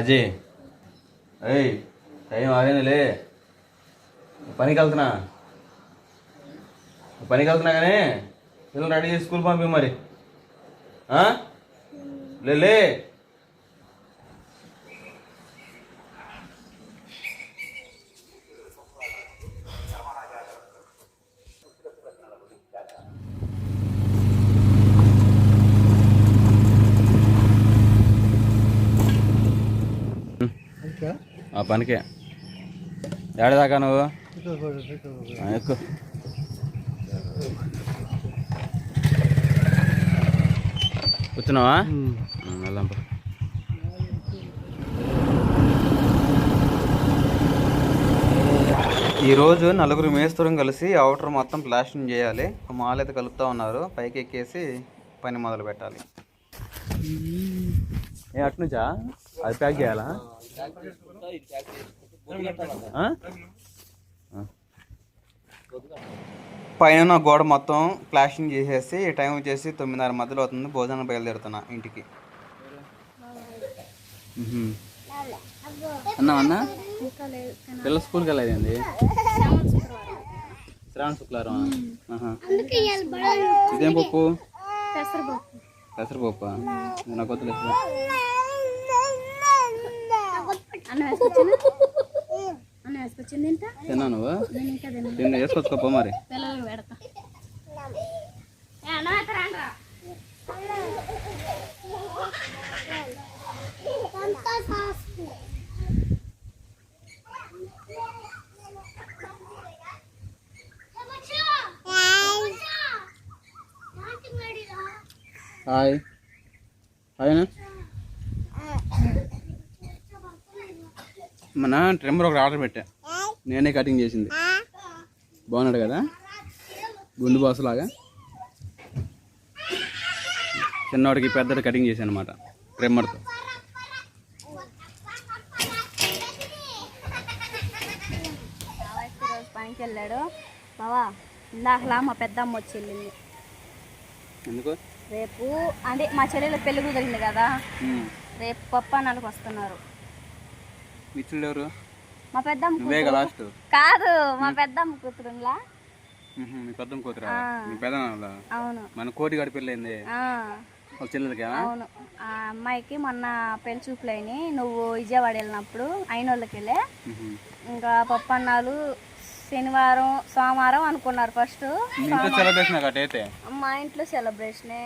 రాజీ ఏయ్ టైం ఆగేదిలే పనికి వెళ్తున్నా కానీ పిల్లలు రెడీ చేసి స్కూల్ పంపి మరి లే ఆ పనికే ఏడదాకా నువ్వు ఎక్కువ కూర్చున్నావా వెళ్దాం. ఈరోజు నలుగురు మేస్తురం కలిసి అవుటర్ మొత్తం ప్లాస్టింగ్ చేయాలి. మాల్ అయితే కలుపుతూ ఉన్నారు. పైకి ఎక్కేసి పని మొదలు పెట్టాలి. అట్నుంచా అది ప్యాక్ చేయాలా? పైన గోడ మొత్తం ప్లాస్టింగ్ చేసేసి టైం వచ్చేసి 9:30 మధ్యలో అవుతుంది. భోజనం బయలుదేరుతున్నా ఇంటికి. అన్నా పిల్లలు స్కూల్కి వెళ్ళేదండి. శ్రావణ శుక్రవారం. ఇదేం పప్పు? పెసరపప్పు. నాకు వద్దులేదు. తిన్నా నువ్వు తిన్న వేసుకొచ్చుకోపో మరి. హాయ్ హాయ్నా. మన ట్రిమ్మర్ ఒకటి ఆర్డర్ పెట్టా, నేనే కటింగ్ చేసింది. బాగున్నాడు కదా, గుండు బాసు లాగా. చిన్నవాడికి పెద్దది కటింగ్ చేశాను అనమాట ట్రిమ్మర్తో. పనికి వెళ్ళాడు బావా. ఇందాకలా మా పెద్దమ్మ వచ్చి వెళ్ళింది. ఎందుకు? రేపు అంటే మా చెల్లెల పెళ్లి కుదిరింది కదా, రేపు పప్పన్నాలకు వస్తున్నారు. ఎవరు? మా పెద్దమ్మ కాదు, మా పెద్దమ్మ కూతురులా. మీ పెద్దమ్మ కూతురా? అవును. మన కోటి గడి పెళ్ళి అయింది. అవును. ఆ అమ్మాయికి మొన్న పెళ్లి చూపులు అయినాయి. నువ్వు విజయవాడ వెళ్ళినప్పుడు అయినోళ్ళకి వెళ్ళే. ఇంకా పప్పన్నాలు శనివారం సోమవారం అనుకున్నారు. ఫస్ట్ మా ఇంట్లో సెలబ్రేషనే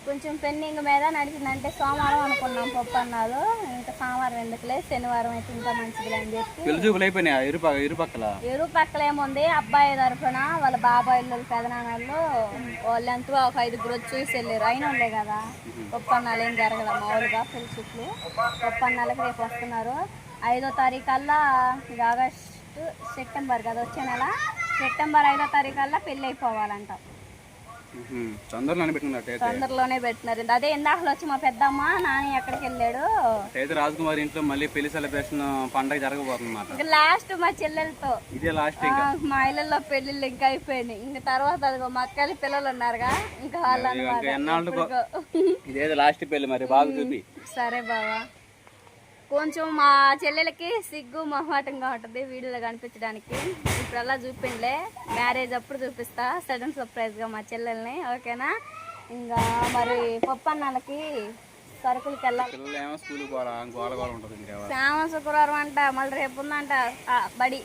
కొంచెం పెండింగ్ మీద నడిచిందంటే సోమవారం అనుకున్నాం పప్పన్నాలు. ఇంకా సోమవారం ఎందుకులే, శనివారం అయితే ఇంకా మంచిది అని చెప్పి. ఇరుపక్కల ఏముంది, అబ్బాయి తరఫున వాళ్ళ బాబాయిలు పెదనాన్నలు వాళ్ళంతా ఒక 5 వచ్చి చూసి వెళ్ళారు. అయిన ఉండే కదా, పప్పన్నాలు ఏం జరగదు మామూలుగా పెళ్లి చుట్లు. పప్పన్నాలకి రేపు వస్తున్నారు. 5వ తారీఖల్లా, ఇది ఆగస్టు సెప్టెంబర్ కదా, వచ్చే నెల సెప్టెంబర్ 5వ తారీఖల్లా పెళ్ళి అయిపోవాలంట. తొందరలోనే పెట్టినారు. అదే ఇందాకలు వచ్చి మా పెద్దమ్మ నాని ఎక్కడికి వెళ్ళాడు. రాజకుమారి ఇంట్లో మళ్ళీ పెళ్లి సెలబ్రేషన్ పండగ జరగబోతుంది. లాస్ట్ మా చెల్లెలతో ఇదే లాస్ట్. మా ఇళ్ళల్లో పెళ్లిళ్ళు ఇంకా అయిపోయినాయి. ఇంకా తర్వాత అదిగో మా అక్కలి పిల్లలు ఉన్నారుగా, ఇంకా వాళ్ళు లాస్ట్ పెళ్లి మరి బాగా చూపి. సరే బావా. కొంచెం మా చెల్లెలకి సిగ్గు మొహమాటంగా ఉంటుంది వీడియోలో కనిపించడానికి. ఇప్పుడు అలా చూపిండలే, మ్యారేజ్ అప్పుడు చూపిస్తా సడన్ సర్ప్రైజ్గా మా చెల్లెల్ని. ఓకేనా? ఇంకా మరి పప్పన్నాలకి సరుకులకి వెళ్ళాలి. శ్రావణ శుక్రవారం అంట, మళ్ళీ రేపు ఉందంట బడి.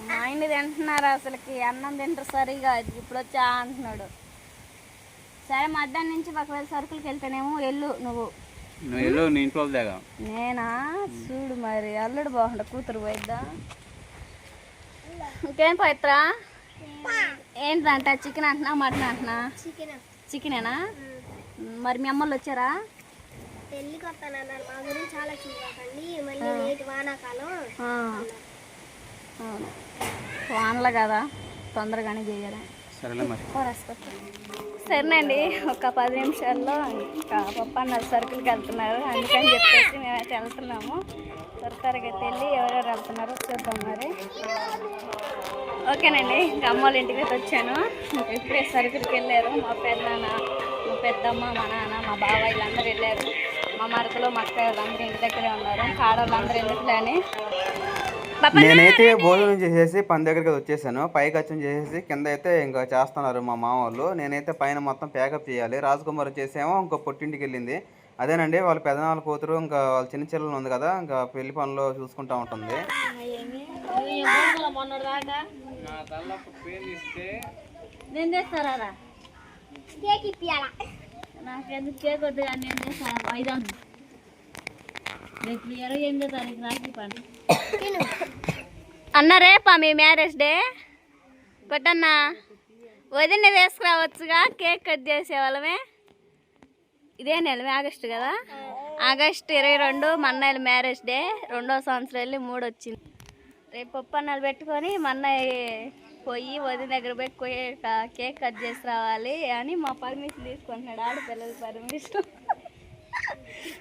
మా ఇంటి తింటున్నారు, అసలుకి అన్నం తింటారు సరిగా. ఇప్పుడు వచ్చా అంటున్నాడు. సరే మధ్యాహ్నం నుంచి ఒకవేళ సరుకులకి వెళ్తేనేమో వెళ్ళు నువ్వు. నేనా? చూడు మరి అల్లుడు బాగుండ, కూతురు పోయిద్దా. ఇంకేం పవిత్రా? ఏంటంట? చికెన్ అంటున్నా, మటన్ అంటున్నా? చికెనేనా? మరి మీ అమ్మలు వచ్చారా? పెళ్ళికి వస్తానన్నారు. మా గురించి ఆలోచించకండి, మళ్ళీ లేట్ వానాకాలం. అవును, వానలు కదా, తొందరగానే చేయాలి. సరేనండి, ఒక 10 నిమిషాల్లో ఇంకా పప్పన్నాలు సరుకులకి వెళ్తున్నారు. అందుకని చెప్పేసి మేమైతే వెళ్తున్నాము. త్వరగా వెళ్ళి ఎవరెవరు వెళ్తున్నారో చూద్దాం మరి. ఓకేనండి, ఇంకా అమ్మ వాళ్ళ ఇంటికి అయితే వచ్చాను. ఇప్పుడే సరుకులకి వెళ్ళారు. మా పెద్దనాన్న, మా పెద్దమ్మ, మా నాన్న, మా బావ వీళ్ళందరూ వెళ్ళారు. మా మరకలు మా అక్క వాళ్ళందరూ ఇంటి దగ్గరే ఉన్నారు. ఆడవాళ్ళందరూ ఎందుకులే అని నేనైతే భోజనం చేసేసి పని దగ్గరికి వచ్చేసాను. పైకి వచ్చి చేసేసి కింద అయితే ఇంకా చేస్తున్నారు మా మామ వాళ్ళు. నేనైతే పైన మొత్తం ప్యాకప్ చేయాలి. రాజకుమార్ వచ్చేసేమో ఇంకో పొట్టింటికి వెళ్ళింది. అదేనండి వాళ్ళ పెదనాన్న కూతురు ఇంకా వాళ్ళ చిన్న చెల్లెలు ఉంది కదా, ఇంకా పెళ్లి పనులు చూసుకుంటూ ఉంటుంది. నేను చేస్తారా కేక్ ఇప్పియాలా నాకెందుకు కేక్ వద్దు కానీ నేను చేస్తాను. 5 రేపు 28వ తారీఖు రాఖీ పండుగ అన్న. రేపా మీ మ్యారేజ్ డే? కొట్టన్నా వదిన తీసుకురావచ్చుగా, కేక్ కట్ చేసేవాళ్ళమే. ఇదే నెల ఆగస్టు కదా, ఆగస్టు 22 మా అన్నయ్య మ్యారేజ్ డే. 2వ సంవత్సరం వెళ్ళి 3 వచ్చింది. రేపు పప్పు అన్నాలు పెట్టుకొని మా అన్నయ్య పోయి వదిన దగ్గర పోయి కేక్ కట్ చేసి రావాలి అని మా పర్మిషన్ తీసుకుంటున్నాడు. ఆడపిల్లల పర్మిషన్.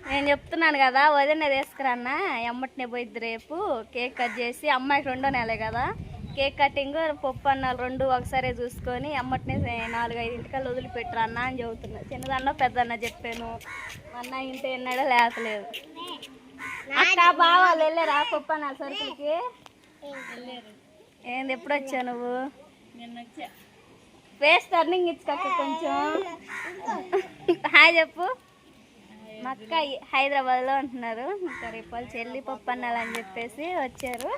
నేను చెప్తున్నాను కదా వదిన తీసుకురాన్నా, ఎమ్మటినే పోయిద్ది రేపు కేక్ కట్ చేసి. అమ్మాయికి 2వ నెలే కదా, కేక్ కటింగ్ పప్పు అన్నాలు 2 ఒకసారి చూసుకొని ఎమ్మటినే 4-5 ఇంటికల్లా వదిలిపెట్టరు అన్న అని చెబుతున్నా. చిన్నదన్న పెద్దన్న చెప్పాను. అన్న ఇంటి విన్నాడో లేకలేదు. అక్క బావాళ్ళు వెళ్ళారా పప్పు అన్నాలు సరుకులకి? ఏంది ఎప్పుడు వచ్చావు నువ్వు? ఫేస్ టర్నింగ్ ఇచ్చుకక్క కొంచెం. హాయ్ చెప్పు. మా అక్క హైదరాబాద్లో ఉంటున్నారు. ఇంకా రేపు వాళ్ళు చెల్లి పప్పు అన్నాలని చెప్పేసి వచ్చారు.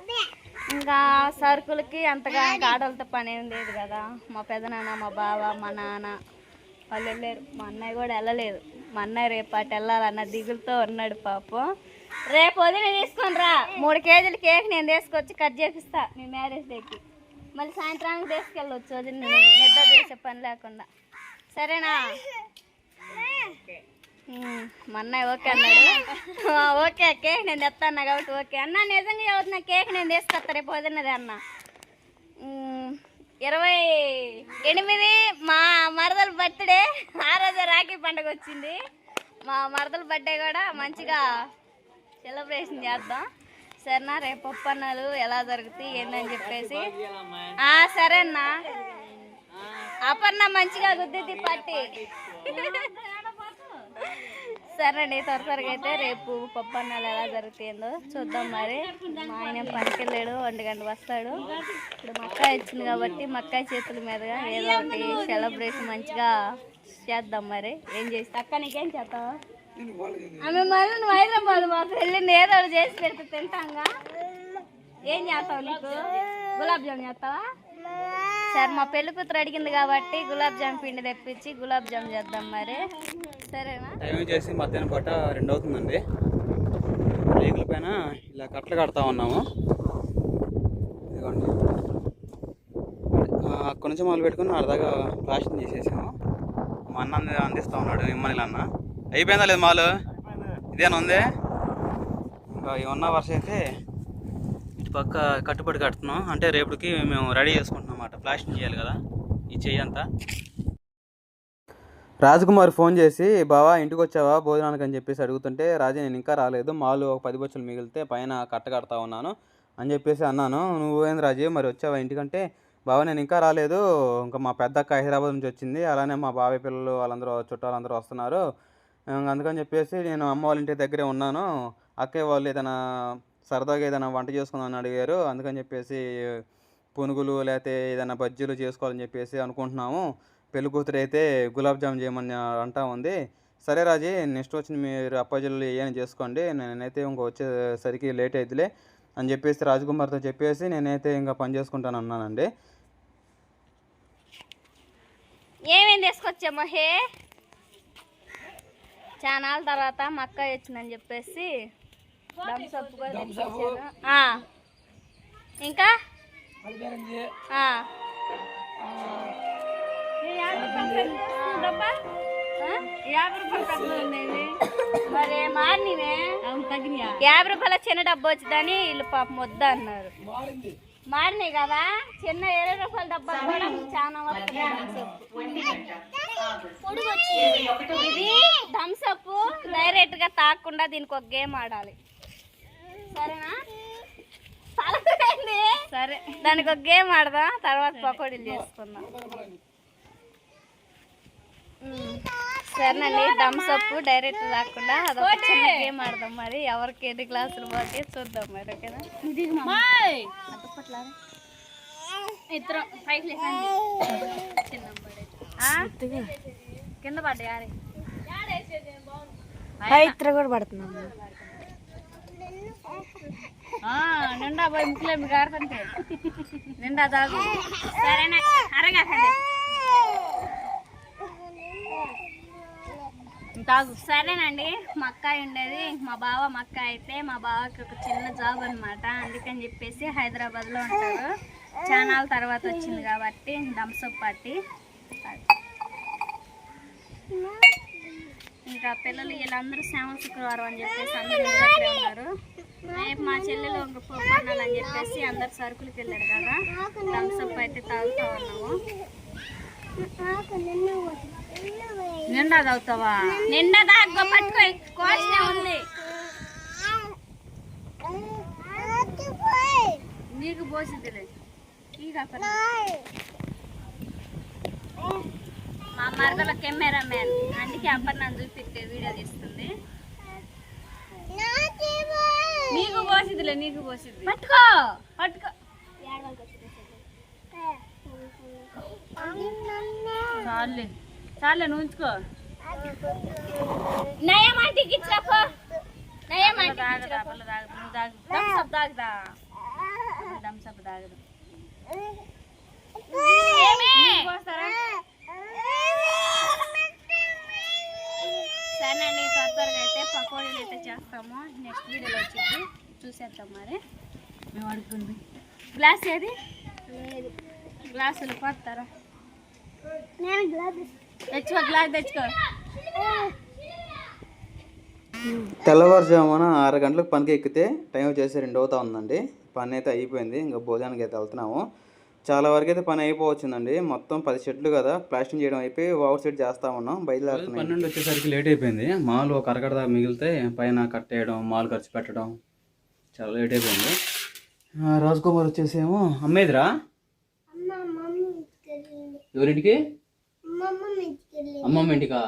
ఇంకా సరుకులకి అంతగా ఆడవాళ్ళతో పని ఏం లేదు కదా. మా పెదనాన్న, మా బావ, మా నాన్న వాళ్ళు వెళ్ళారు. మా అన్నయ్య కూడా వెళ్ళలేదు. మా అన్నయ్య రేపు అటు వెళ్ళాలన్న దిగులతో ఉన్నాడు పాపం. రేపు వదిన తీసుకొని రా, 3 కేజీల కేక్ నేను తీసుకొచ్చి కట్ చేపిస్తా మీ మ్యారేజ్ డేకి. మళ్ళీ సాయంత్రానికి తీసుకెళ్ళవచ్చు వదిన, నిద్ర చేసే పని లేకుండా. సరేనా? మా అన్నయ్య ఓకే అన్నాడు. ఓకే కేక్ నేను తెస్తాను కాబట్టి ఓకే అన్న. నిజంగా చదువుతున్నా కేక్ నేను తీసుకొస్తా రేపు వదినది అన్న. 28 మా మరదల బర్త్డే. ఆ రోజు రాఖీ పండుగ వచ్చింది. మా మరదల బర్త్డే కూడా మంచిగా సెలబ్రేషన్ చేద్దాం. సరేనా? రేపు పప్పు అన్నాలు ఎలా జరుగుతాయి ఏందని చెప్పేసి. సరే అన్న. అపర్ణ మంచిగా గుద్దిద్ది పట్టి. సరేండి, త్వరగా అయితే రేపు పప్పు అన్నాలు ఎలా జరుగుతాయిందో చూద్దాం. మరి మా ఆయన పనికి వెళ్ళాడు, 1 గంట వస్తాడు. ఇప్పుడు మక్కాయ ఇచ్చింది కాబట్టి మక్కాయ చేతుల మీదుగా ఏదో ఒకటి సెలబ్రేషన్ మంచిగా చేద్దాం. మరి ఏం చేస్తా అక్క? నీకేం చేస్తావా? ఆమె మళ్ళీ నువ్వు హైదరాబాద్ మాకు వెళ్ళింది ఏదో ఒకటి చేసి పెడితే తింటాంగా. ఏం చేస్తావు? నీకు గులాబ్ జామ్ చేస్తావా? సరే, మా పెళ్లి కూతురు అడిగింది కాబట్టి గులాబ్ జామ్ పిండి తెప్పించి గులాబ్ జామ్ చేద్దాం. మరి సరేనా? టైం చేసి మధ్యాహ్నం పూట 2 అవుతుందండి. రేకుల పైన ఇలా కట్టలు కడతా ఉన్నాము. ఇదిగోండి, అక్కడి నుంచి మొదలు పెట్టుకుని అరదాగా ప్లాస్టింగ్ చేసేసాము. మా అన్న అందిస్తూ ఉన్నాడు. ఇమ్మని అన్న అయిపోయిందా లేదు మాలు? ఇదేనా ఉంది? ఇంకా ఉన్న వర్ష అయితే ఇటు పక్క కట్టుబడి కడుతున్నాం. అంటే రేపటికి మేము రెడీ చేసుకుంటున్నాం అన్నమాట. ప్లాస్టింగ్ చేయాలి కదా ఈ చెయ్యి అంతా. రాజకుమార్ ఫోన్ చేసి బావా ఇంటికి వచ్చావా భోజనానికి అని చెప్పేసి అడుగుతుంటే, రాజు నేను ఇంకా రాలేదు, మాలు ఒక 10 బొచ్చులు మిగిలితే పైన కట్ట కడతా ఉన్నాను అని చెప్పేసి అన్నాను. నువ్వేంది రాజు మరి వచ్చావా ఇంటికంటే, బావ నేను ఇంకా రాలేదు, ఇంకా మా పెద్దక్క హైదరాబాద్ నుంచి వచ్చింది, అలానే మా బాబాయ్ పిల్లలు వాళ్ళందరూ చుట్టాలందరూ వస్తున్నారు, అందుకని చెప్పేసి నేను అమ్మ వాళ్ళ ఇంటి దగ్గరే ఉన్నాను, అక్కయ్య వాళ్ళు ఏదైనా సరదాగా ఏదైనా వంట చేసుకుందామని అడిగారు, అందుకని చెప్పేసి పునుగులు లేకపోతే ఏదైనా బజ్జీలు చేసుకోవాలని చెప్పేసి అనుకుంటున్నాము, పెళ్లి కూతురు అయితే గులాబ్ జామ్ చేయమని అంటా ఉంది. సరే రాజీ, నెక్స్ట్ వచ్చి మీరు అప్పాజీలు ఏమైనా చేసుకోండి, నేనైతే ఇంకో వచ్చేసరికి లేట్ అవుతులే అని చెప్పేసి రాజకుమార్తో చెప్పేసి నేనైతే ఇంకా పని చేసుకుంటాను అన్నానండి. ఏమేమి తీసుకొచ్చామో హే, చాలా తర్వాత మా అక్క వచ్చిందని చెప్పేసి థమ్స్అప్ కూడా తెచ్చాను. ఇంకా 50 రూపాయలు తగ్గుతుంది. మరి మారినవే 50 రూపాయల చిన్న డబ్బా వచ్చిందని వీళ్ళు పాపం వద్దా అన్నారు. మారినాయి కదా, చిన్న 20 రూపాయల డబ్బా కూడా చాలా వస్తుంది. ఇది థమ్స్అప్ డైరెక్ట్ గా తాకుండా దీనికి ఒక గేమ్ ఆడాలి, సరేనా? సరే, దానికి ఒక గేమ్ ఆడదాం, తర్వాత పకోడీలు చేసుకుందాం. సరేనండి, థమ్స్ అప్ డైరెక్ట్ రాకుండా అదొక చిన్న గేమ్ ఆడదాం. మరి ఎవరికి ఎన్ని గ్లాసులు పోతే చూద్దాం మరి. ఓకేనా? ఇద్దరం పైకి లేకండి. కింద పడ్డాయి ఇతర కూడా పడుతున్నాము. నిండా పోయి ముక్కులే మీకు ఆడుతుంటే నిండా తాగు. సరేనా? అరగాకండి తాగు. సరేనండి, మా అక్కాయి ఉండేది, మా బావ మా అక్క అయితే మా బావకి ఒక చిన్న జాబ్ అనమాట. అందుకని చెప్పేసి హైదరాబాద్లో ఉంటారు. చానాల తర్వాత వచ్చింది కాబట్టి థమ్స్ అప్ పార్టీ. ఇంకా పిల్లలు వీళ్ళందరూ శ్యామ శుక్రవారం అని చెప్పేసి అందరూ ఇంట్లో ఉన్నారు. రేపు మా చెల్లెలు ఒక పొన్నాలని చెప్పేసి అందరు సరుకులకి వెళ్ళారు కదా. థమ్స్ అప్ అయితే తాగుతా ఉన్నాము. నిండా తాగుతావా? నిండా తాగు, పట్టుకో, కోసమే ఉంది నీకు పోసిద్దిలే. మా మరదల కెమెరా మ్యాన్, అందుకే అప్పటి నన్ను చూపిస్తే వీడియో తీస్తుంది. నీకు పోసిద్దిలే, నీకు పోసిద్ది. పట్టుకో పట్టుకో. చాలే చాలే, నువ్వు ఉంచుకో. నయమాంటికి ఇచ్చాపో. తాగదా పిల్ల, తాగదు. నువ్వు తాగు. థమ్స్ అప్ తాగుదా? థమ్స్ అప్ తాగదు. సరేనండి, త్వరగా అయితే పకోడీలు అయితే చేస్తాము. నెక్స్ట్ వీడియోలో వచ్చింది చూసేద్దాం. మరి మేము అడుగుతుంది. గ్లాస్ ఏది? గ్లాసులు పడతారా? తెచ్చుకో, గ్లాస్ తెచ్చుకో. తెల్లవారుజామున 6 గంటలకు పనికి ఎక్కితే టైం వచ్చేసి 2 అవుతా ఉందండి. పని అయితే అయిపోయింది. ఇంకా భోజనానికి అయితే వెళ్తున్నాము. చాలా వరకు అయితే పని అయిపోవచ్చిందండి. మొత్తం 10 షెడ్లు కదా, ప్లాస్టింగ్ చేయడం అయిపోయి ఓవర్ సెట్ చేస్తా ఉన్నాం. బయలుదేరుతున్నాం. 12 వచ్చేసరికి లేట్ అయిపోయింది. మాల్ ఒక అరగడ దాకా మిగిలితే పైన కట్టేయడం, మాల్ ఖర్చు పెట్టడం చాలా లేట్ అయిపోయింది. రాజ్కుమార్ వచ్చేసేమో అమ్మేదిరా. ఎవరింటికి? అమ్మమ్మ ఇంటికా?